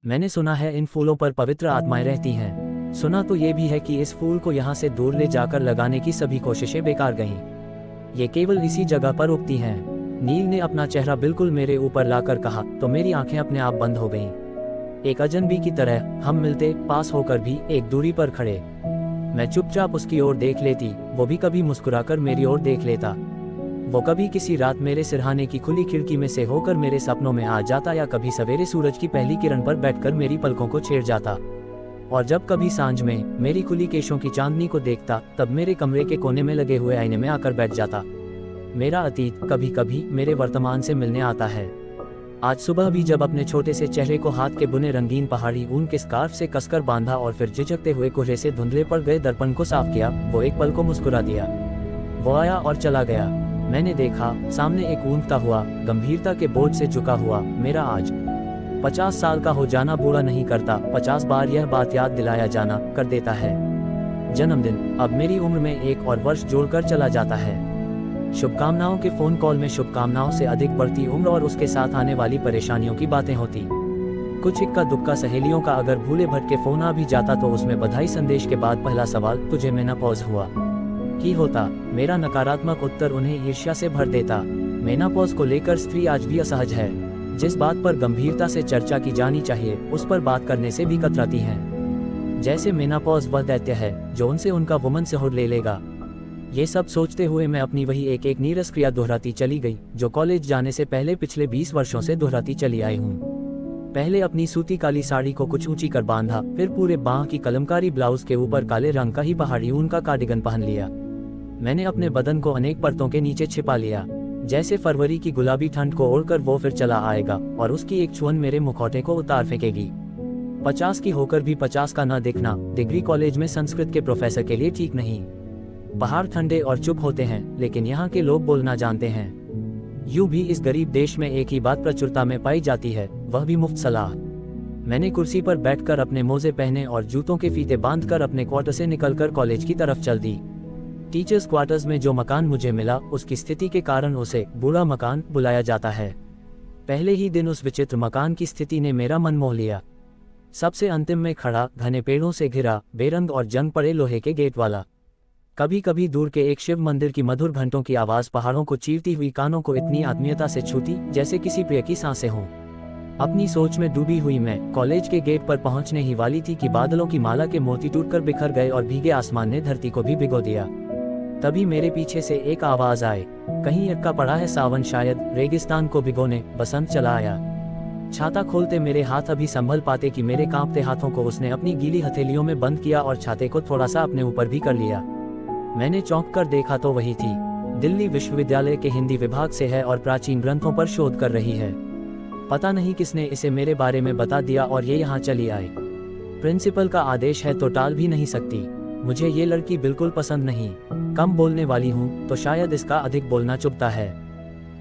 मैंने सुना है इन फूलों पर पवित्र आत्माएं रहती हैं। सुना तो ये भी है कि इस फूल को यहाँ से दूर ले जाकर लगाने की सभी कोशिशें बेकार गईं। ये केवल इसी जगह पर उगती हैं। नील ने अपना चेहरा बिल्कुल मेरे ऊपर लाकर कहा तो मेरी आंखें अपने आप बंद हो गईं। एक अजनबी की तरह हम मिलते, पास होकर भी एक दूरी पर खड़े। मैं चुपचाप उसकी ओर देख लेती, वो भी कभी मुस्कुराकर मेरी ओर देख लेता। वो कभी किसी रात मेरे सिरहाने की खुली खिड़की में से होकर मेरे सपनों में आ जाता या कभी सवेरे सूरज की पहली किरण पर बैठकर मेरी पलकों को छेड़ जाता। और जब कभी सांझ में मेरी खुली केशों की चांदनी को देखता तब मेरे कमरे के कोने में लगे हुए आईने में आकर बैठ जाता। मेरा अतीत कभी कभी मेरे वर्तमान से मिलने आता है। आज सुबह भी जब अपने छोटे से चेहरे को हाथ के बुने रंगीन पहाड़ी ऊन के स्कार्फ से कसकर बांधा और फिर झिझकते हुए कोहरे से धुंधले पड़ गए दर्पण को साफ किया, वो एक पल को मुस्कुरा दिया। वो आया और चला गया। मैंने देखा सामने एक ऊँघता हुआ, गंभीरता के बोझ से झुका हुआ मेरा आज। 50 साल का हो जाना बुरा नहीं करता, 50 बार यह बात याद दिलाया जाना कर देता है। जन्मदिन अब मेरी उम्र में एक और वर्ष जोड़कर चला जाता है। शुभकामनाओं के फोन कॉल में शुभकामनाओं से अधिक बढ़ती उम्र और उसके साथ आने वाली परेशानियों की बातें होती। कुछ इक्का दुक्का सहेलियों का अगर भूले भटके फोन आ भी जाता तो उसमें बधाई संदेश के बाद पहला सवाल तुझे मेनोपॉज हुआ ही होता। मेरा नकारात्मक उत्तर उन्हें ईर्ष्या से भर देता। मेनोपॉज को लेकर स्त्री आज भी असहज है। जिस बात पर गंभीरता से चर्चा की जानी चाहिए उस पर बात करने से भी कतराती हैं। जैसे मेनोपॉज वह दैत्य है जो उनसे उनका वुमन सेहुड ले लेगा। ये सब सोचते हुए मैं अपनी वही एक एक नीरस क्रिया दोहराती चली गई जो कॉलेज जाने से पहले पिछले 20 वर्षों से दोहराती चली आई हूँ। पहले अपनी सूती काली साड़ी को कुछ ऊंची कर बांधा, फिर पूरे बांह की कलमकारी ब्लाउज के ऊपर काले रंग का ही पहाड़ी ऊन का कार्डिगन पहन लिया। मैंने अपने बदन को अनेक परतों के नीचे छिपा लिया। जैसे फरवरी की गुलाबी ठंड को ओढ़कर वो फिर चला आएगा और उसकी एक छुअन मेरे मुखौटे को उतार फेंकेगी। 50 की होकर भी 50 का न दिखना डिग्री कॉलेज में संस्कृत के प्रोफेसर के लिए ठीक नहीं। पहाड़ ठंडे और चुप होते हैं लेकिन यहाँ के लोग बोलना जानते हैं। यूं भी इस गरीब देश में एक ही बात प्रचुरता में पाई जाती है, वह भी मुफ्त सलाह। मैंने कुर्सी पर बैठकर अपने मोजे पहने और जूतों के फीते बांधकर अपने क्वार्टर से निकलकर कॉलेज की तरफ चल दी। टीचर्स क्वार्टर्स में जो मकान मुझे मिला उसकी स्थिति के कारण उसे बूढ़ा मकान बुलाया जाता है। पहले ही दिन उस विचित्र मकान की स्थिति ने मेरा मन मोह लिया। सबसे अंतिम में खड़ा, घने पेड़ों से घिरा, बेरंग और जंग पड़े लोहे के गेट वाला। कभी कभी दूर के एक शिव मंदिर की मधुर घंटों की आवाज पहाड़ों को चीरती हुई कानों को इतनी आत्मीयता से छूती जैसे किसी प्रिय की सांसें हों। अपनी सोच में डूबी हुई मैं कॉलेज के गेट पर पहुंचने ही वाली थी कि बादलों की माला के मोती टूटकर बिखर गए और भीगे आसमान ने धरती को भी भिगो दिया। तभी मेरे पीछे से एक आवाज आए, कहीं अटका पड़ा है सावन, शायद रेगिस्तान को भिगोने बसंत चला आया। छाता खोलते मेरे हाथ अभी संभल पाते कि मेरे कांपते हाथों को उसने अपनी गीली हथेलियों में बंद किया और छाते को थोड़ा सा अपने ऊपर भी कर लिया। मैंने चौंक कर देखा तो वही थी। दिल्ली विश्वविद्यालय के हिंदी विभाग से है और प्राचीन ग्रंथों पर शोध कर रही है। पता नहीं किसने इसे मेरे बारे में बता दिया और ये यहाँ चली आई। प्रिंसिपल का आदेश है तो टाल भी नहीं सकती। मुझे ये लड़की बिल्कुल पसंद नहीं। कम बोलने वाली हूँ तो शायद इसका अधिक बोलना चुभता है।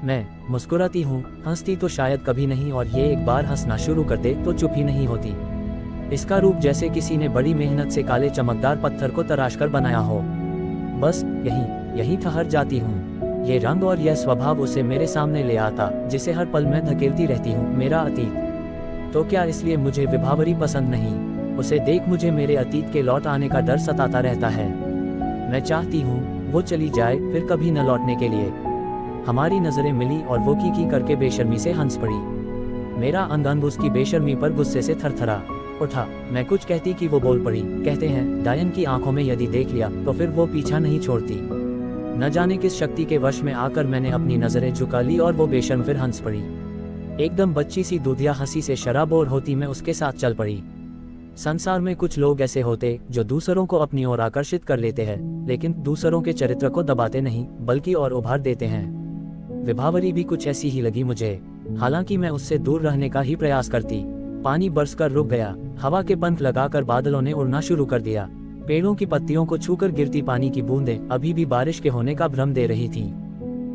मैं मुस्कुराती हूँ, हंसती तो शायद कभी नहीं, और ये एक बार हंसना शुरू कर दे तो चुप ही नहीं होती। इसका रूप जैसे किसी ने बड़ी मेहनत से काले चमकदार पत्थर को तराश कर बनाया हो। बस यहीं ठहर जाती हूँ। ये रंग और यह स्वभाव उसे मेरे सामने ले आता जिसे हर पल मैं धकेलती रहती हूँ, मेरा अतीत। तो क्या इसलिए मुझे विभावरी पसंद नहीं? उसे देख मुझे मेरे अतीत के लौट आने का डर सताता रहता है। मैं चाहती हूँ वो चली जाए, फिर कभी न लौटने के लिए। हमारी नजरें मिली और वो की करके बेशर्मी से हंस पड़ी। मेरा अंग अंग उसकी बेशर्मी पर गुस्से से थरथरा उठा। मैं कुछ कहती कि वो बोल पड़ी। कहते हैं डायन की आंखों में यदि देख लिया तो फिर वो पीछा नहीं छोड़ती। न जाने किस शक्ति के वश में आकर मैंने अपनी नजरें झुका ली और वो बेशर्म फिर हंस पड़ी। एकदम बच्ची सी दूधिया हंसी से शराबोर होती मैं उसके साथ चल पड़ी। संसार में कुछ लोग ऐसे होते जो दूसरों को अपनी ओर आकर्षित कर लेते हैं लेकिन दूसरों के चरित्र को दबाते नहीं बल्कि और उभार देते हैं। विभावरी भी कुछ ऐसी ही लगी मुझे। हालांकि मैं उससे दूर रहने का ही प्रयास करती। पानी बरसकर रुक गया। हवा के पंख लगाकर बादलों ने उड़ना शुरू कर दिया। पेड़ों की पत्तियों को छूकर गिरती पानी की बूंदें अभी भी बारिश के होने का भ्रम दे रही थीं।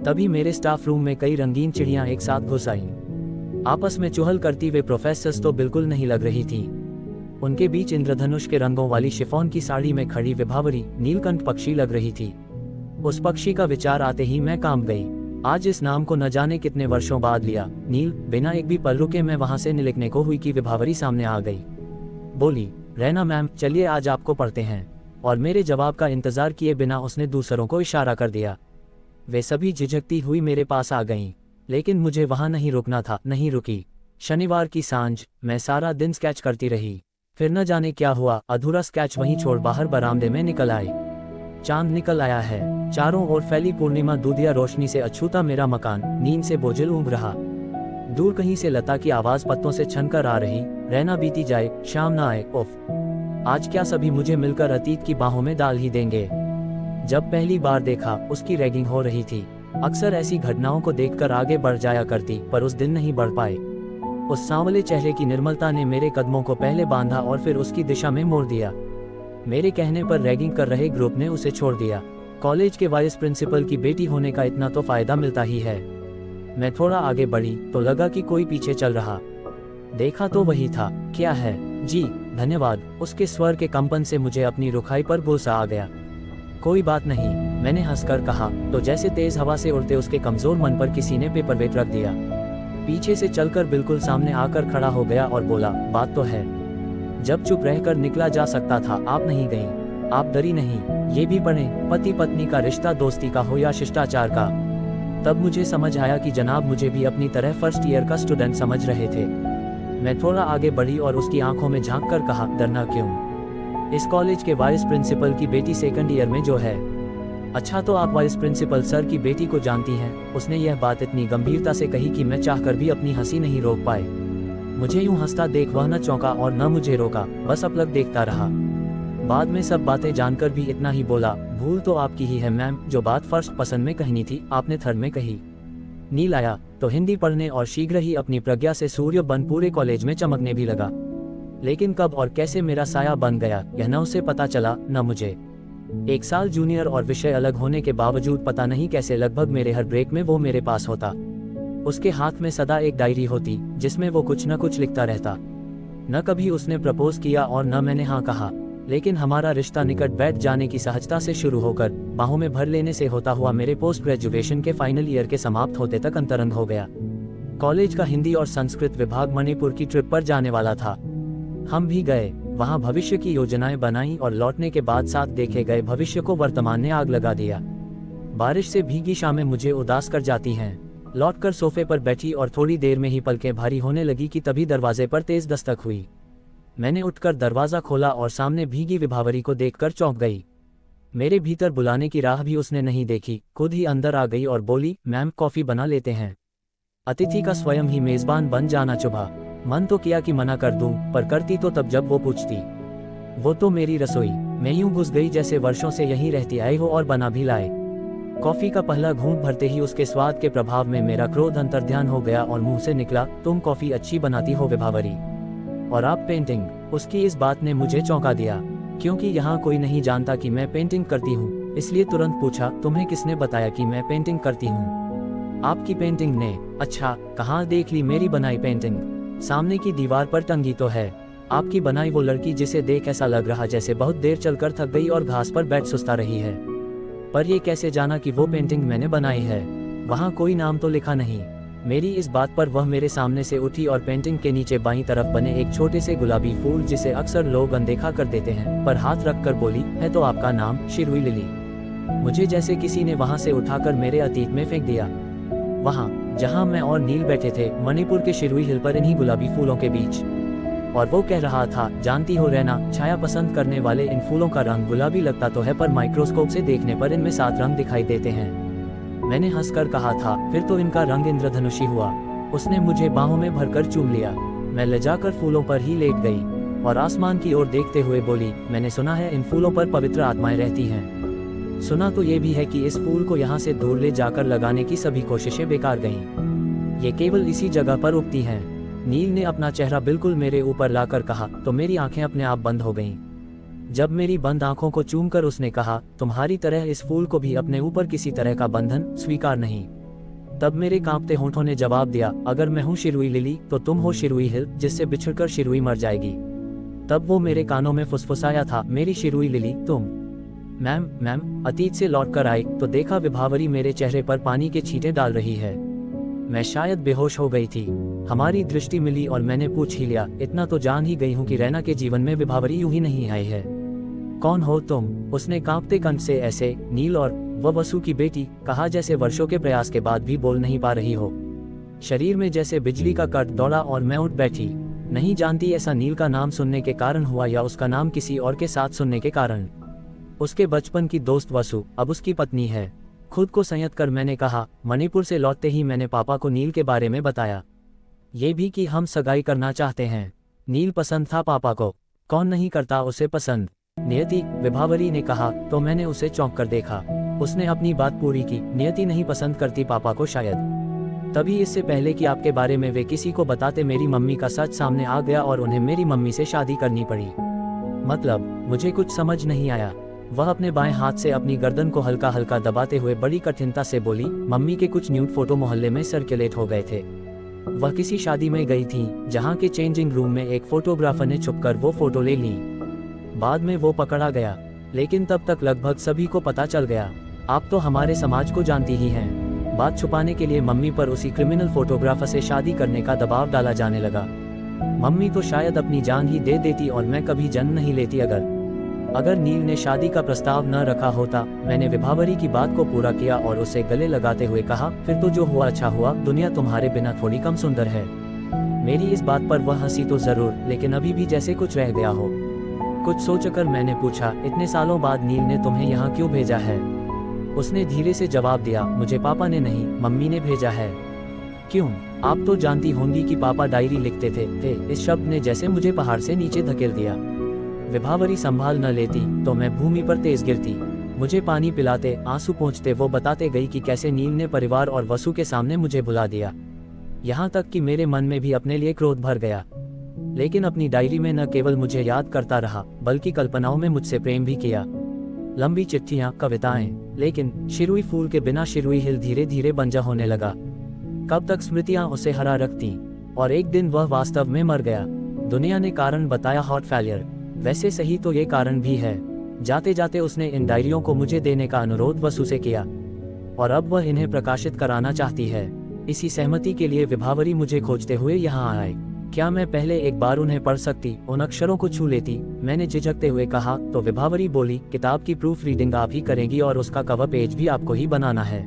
तभी मेरे स्टाफ रूम में कई रंगीन चिड़ियां एक साथ घुस आईं। आपस में चुहल करती वे प्रोफेसर्स तो बिल्कुल नहीं लग रही थीं। उनके बीच इंद्रधनुष के रंगों वाली शिफॉन की साड़ी में खड़ी विभावरी नीलकंठ पक्षी लग रही थी। उस पक्षी का विचार आते ही मैं कांप गई। आज इस नाम को न जाने कितने वर्षों बाद लिया। नील, बिना एक भी पल रुके मैं वहां से निकलने को हुई कि विभावरी सामने आ गई। बोली, रैना मैम, चलिए आज आपको पढ़ते हैं। और मेरे जवाब का इंतजार किए बिना उसने दूसरों को इशारा कर दिया। वे सभी झिझकती हुई मेरे पास आ गईं, लेकिन मुझे वहां नहीं रुकना था। नहीं रुकी। शनिवार की सांझ मैं सारा दिन स्केच करती रही। फिर न जाने क्या हुआ, अधूरा स्केच वहीं छोड़ बाहर बरामदे में निकल आई। चांद निकल आया है। चारों ओर फैली पूर्णिमा दूधिया रोशनी से अछूता मेरा मकान नींद से बोझिल ऊँघ रहा। दूर कहीं से लता की आवाज पत्तों से छनकर आ रही, रहना बीती जाए, शाम ना आए। उफ, आज क्या सभी मुझे मिलकर अतीत की बाहों में डाल ही देंगे। जब पहली बार देखा उसकी रैगिंग हो रही थी। अक्सर ऐसी घटनाओं को देखकर आगे बढ़ जाया करती, पर उस दिन नहीं बढ़ पाए। उस सांवले चेहरे की निर्मलता ने मेरे कदमों को पहले बांधा और फिर उसकी दिशा में मोड़ दिया। मेरे कहने पर रैगिंग कर रहे ग्रुप ने उसे छोड़ दिया। कॉलेज के वाइस प्रिंसिपल की बेटी होने का इतना तो फायदा मिलता ही है। मैं थोड़ा आगे बढ़ी तो लगा कि कोई पीछे चल रहा। देखा तो वही था। क्या है? जी धन्यवाद। उसके स्वर के कंपन से मुझे अपनी रुखाई पर गुस्सा आ गया। कोई बात नहीं, मैंने हंसकर कहा, तो जैसे तेज हवा से उड़ते उसके कमजोर मन पर किसी ने पेपरवेट रख दिया। पीछे से चलकर बिल्कुल सामने आकर खड़ा हो गया और बोला, बात तो है, जब चुप रहकर निकला जा सकता था आप नहीं गईं। आप डरी नहीं। ये भी पढ़ें, पति पत्नी का रिश्ता दोस्ती का हो या शिष्टाचार का। तब मुझे समझ आया कि जनाब मुझे भी अपनी तरह फर्स्ट ईयर का स्टूडेंट समझ रहे थे। मैं थोड़ा आगे बढ़ी और उसकी आंखों में झांक कर कहा, डरना क्यों? इस कॉलेज के वाइस प्रिंसिपल की बेटी सेकंड ईयर में जो है। अच्छा, तो आप वाइस प्रिंसिपल सर की बेटी को जानती हैं? उसने यह बात इतनी गंभीरता से कही कि मैं चाहकर भी अपनी हंसी नहीं रोक पाए। मुझे यूं हंसता देख वह न चौंका और न मुझे रोका, बस अपलक देखता रहा। बाद में सब बातें जानकर भी इतना ही बोला, भूल तो आपकी ही है मैम, जो बात फर्स्ट पसंद में कहनी थी आपने थर्ड में कही। नील आया तो हिंदी पढ़ने और शीघ्र ही अपनी प्रज्ञा से सूर्य बन पूरे कॉलेज में चमकने भी लगा। लेकिन कब और कैसे मेरा साया बन गया यह न उसे पता चला न मुझे। 1 साल जूनियर और विषय अलग होने के बावजूद पता नहीं कैसे लगभग मेरे हर ब्रेक में वो मेरे पास होता। उसके हाथ में सदा एक डायरी होती जिसमें वो कुछ न कुछ लिखता रहता। न कभी उसने प्रपोज किया और न मैंने हाँ कहा, लेकिन हमारा रिश्ता निकट बैठ जाने की सहजता से शुरू होकर बाहों में भर लेने से होता हुआ मेरे पोस्ट ग्रेजुएशन के फाइनल ईयर के समाप्त होते तक अंतरंग हो गया। कॉलेज का हिंदी और संस्कृत विभाग मणिपुर की ट्रिप पर जाने वाला था। हम भी गए। वहां भविष्य की योजनाएं बनाई और लौटने के बाद साथ देखे गए भविष्य को वर्तमान ने आग लगा दिया। बारिश से भीगी शामें मुझे उदास कर जाती हैं। लौटकर सोफे पर बैठी और थोड़ी देर में ही पलकें भारी होने लगी कि तभी दरवाजे पर तेज दस्तक हुई। मैंने उठकर दरवाजा खोला और सामने भीगी विभावरी को देखकर चौंक गई। मेरे भीतर बुलाने की राह भी उसने नहीं देखी, खुद ही अंदर आ गई और बोली, मैम कॉफी बना लेते हैं। अतिथि का स्वयं ही मेजबान बन जाना चुभा। मन तो किया कि मना कर दूं, पर करती तो तब जब वो पूछती। वो तो मेरी रसोई। मैं यूं घुस गई जैसे वर्षों से यहीं रहती आई हो और बना भी लाए। कॉफी का पहला घूंट भरते ही उसके स्वाद के प्रभाव में मेरा क्रोध अंतर्ध्यान हो गया और मुंह से निकला, तुम कॉफी अच्छी बनाती हो विभावरी, और आप पेंटिंग। उसकी इस बात ने मुझे चौंका दिया, क्योंकि यहाँ कोई नहीं जानता कि मैं पेंटिंग करती हूँ। इसलिए तुरंत पूछा, तुम्हें किसने बताया कि मैं पेंटिंग करती हूँ? आपकी पेंटिंग ने। अच्छा, कहाँ देख ली मेरी बनाई पेंटिंग? सामने की दीवार पर टंगी तो है। आपकी बनाई वो लड़की जिसे देख ऐसा लग रहा जैसे बहुत देर चलकर थक गई और घास पर बैठ सुस्ता रही है। पर ये कैसे जाना कि वो पेंटिंग मैंने बनाई है? वहाँ कोई नाम तो लिखा नहीं। मेरी इस बात पर वह मेरे सामने से उठी और पेंटिंग के नीचे बाईं तरफ बने एक छोटे से गुलाबी फूल, जिसे अक्सर लोग अनदेखा कर देते हैं, पर हाथ रखकर बोली, है तो आपका नाम शिरुई लिली। मुझे जैसे किसी ने वहां से उठाकर मेरे अतीत में फेंक दिया। वहां जहां मैं और नील बैठे थे, मणिपुर के शिरुई हिल पर, इन्हीं गुलाबी फूलों के बीच। और वो कह रहा था, जानती हो रैना, छाया पसंद करने वाले इन फूलों का रंग गुलाबी लगता तो है, पर माइक्रोस्कोप से देखने पर इनमें 7 रंग दिखाई देते हैं। मैंने हंसकर कहा था, फिर तो इनका रंग इंद्रधनुषी हुआ। उसने मुझे बाहों में भरकर चूम लिया। मैं लजाकर फूलों पर ही लेट गई और आसमान की ओर देखते हुए बोली, मैंने सुना है इन फूलों पर पवित्र आत्माएं रहती हैं। सुना तो ये भी है कि इस फूल को यहाँ से दूर ले जाकर लगाने की सभी कोशिशें बेकार गईं। ये केवल इसी जगह पर उगती हैं। नील ने अपना चेहरा बिल्कुल मेरे ऊपर लाकर कहा, तो मेरी आंखें अपने आप बंद हो गईं। जब मेरी बंद आंखों को चूमकर उसने कहा, तुम्हारी तरह इस फूल को भी अपने ऊपर किसी तरह का बंधन स्वीकार नहीं। तब मेरे कांपते होंठों ने जवाब दिया, अगर मैं हूँ शिरुई लिली तो तुम हो शिरुई हिल, जिससे बिछड़कर शिरुई मर जाएगी। तब वो मेरे कानों में फुसफुसाया था, मेरी शिरुई लिली तुम। मैम अतीत से लौट कर आई तो देखा विभावरी मेरे चेहरे पर पानी के छींटे डाल रही है। मैं शायद बेहोश हो गई थी। हमारी दृष्टि मिली और मैंने पूछ ही लिया, इतना तो जान ही गई हूँ कि रैना के जीवन में विभावरी यूं ही नहीं आई है। कौन हो तुम? उसने कांपते कंठ से ऐसे नील और वह वसु की बेटी कहा जैसे वर्षों के प्रयास के बाद भी बोल नहीं पा रही हो। शरीर में जैसे बिजली का कट दौड़ा और मैं उठ बैठी। नहीं जानती ऐसा नील का नाम सुनने के कारण हुआ या उसका नाम किसी और के साथ सुनने के कारण। उसके बचपन की दोस्त वसु अब उसकी पत्नी है। खुद को संयत कर मैंने कहा, मणिपुर से लौटते ही मैंने पापा को नील के बारे में बताया, ये भी कि हम सगाई करना चाहते हैं। नील पसंद था पापा को, कौन नहीं करता उसे पसंद। नियति, विभावरी ने कहा तो मैंने उसे चौंक कर देखा। उसने अपनी बात पूरी की, नियति नहीं पसंद करती पापा को शायद। तभी इससे पहले कि आपके बारे में वे किसी को बताते मेरी मम्मी का सच सामने आ गया और उन्हें मेरी मम्मी से शादी करनी पड़ी। मतलब मुझे कुछ समझ नहीं आया। वह अपने बाएं हाथ से अपनी गर्दन को हल्का हल्का दबाते हुए बड़ी कठिनता से बोली, मम्मी के कुछ न्यूड फोटो मोहल्ले में सर्कुलेट हो गए थे। वह किसी शादी में गई थी जहां के चेंजिंग रूम में एक फोटोग्राफर ने छुपकर वो फोटो ले ली। बाद में वो पकड़ा गया, लेकिन तब तक लगभग सभी को पता चल गया। आप तो हमारे समाज को जानती ही हैं। बात छुपाने के लिए मम्मी पर उसी क्रिमिनल फोटोग्राफर से शादी करने का दबाव डाला जाने लगा। मम्मी तो शायद अपनी जान ही दे देती और मैं कभी जन्म नहीं लेती अगर नील ने शादी का प्रस्ताव न रखा होता। मैंने विभावरी की बात को पूरा किया और उसे गले लगाते हुए कहा, फिर तो जो हुआ अच्छा हुआ, दुनिया तुम्हारे बिना थोड़ी कम सुंदर है। मेरी इस बात पर वह हंसी तो जरूर, लेकिन अभी भी जैसे कुछ रह गया हो। कुछ सोचकर मैंने पूछा, इतने सालों बाद नील ने तुम्हें यहाँ क्यों भेजा है? उसने धीरे से जवाब दिया, मुझे पापा ने नहीं मम्मी ने भेजा है। क्यों? आप तो जानती होंगी कि पापा डायरी लिखते थे। इस शब्द ने जैसे मुझे पहाड़ से नीचे धकेल दिया। विभावरी संभाल न लेती तो मैं भूमि पर तेज गिरती। मुझे पानी पिलाते, आंसू पोंछते वो बताते गई कि कैसे नील ने परिवार और वसु के सामने मुझे भुला दिया। यहाँ तक कि मेरे मन में भी अपने लिए क्रोध भर गया। लेकिन अपनी डायरी में न केवल मुझे याद करता रहा, बल्कि कल्पनाओं में मुझसे प्रेम भी किया। लंबी चिट्ठियां, कविताएं, लेकिन शिरुई फूल के बिना शिरुई हिल धीरे धीरे बंजा होने लगा। कब तक स्मृतियां उसे हरा रखती। और एक दिन वह वास्तव में मर गया। दुनिया ने कारण बताया हार्ट फेलियर। वैसे सही तो ये कारण भी है। जाते जाते उसने इन डायरियों को मुझे देने का अनुरोध वसु से किया और अब वह इन्हें प्रकाशित कराना चाहती है। इसी सहमति के लिए विभावरी मुझे खोजते हुए यहाँ आए। क्या मैं पहले एक बार उन्हें पढ़ सकती, उन अक्षरों को छू लेती? मैंने झिझकते हुए कहा तो विभावरी बोली, किताब की प्रूफ रीडिंग आप ही करेंगी और उसका कवर पेज भी आपको ही बनाना है।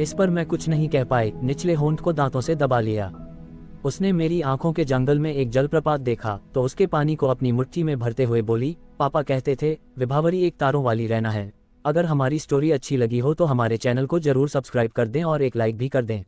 इस पर मैं कुछ नहीं कह पाई, निचले होंठ को दांतों से दबा लिया। उसने मेरी आंखों के जंगल में एक जलप्रपात देखा तो उसके पानी को अपनी मुट्ठी में भरते हुए बोली, पापा कहते थे विभावरी एक तारों वाली रैना है। अगर हमारी स्टोरी अच्छी लगी हो तो हमारे चैनल को जरूर सब्सक्राइब कर दें और एक लाइक भी कर दें।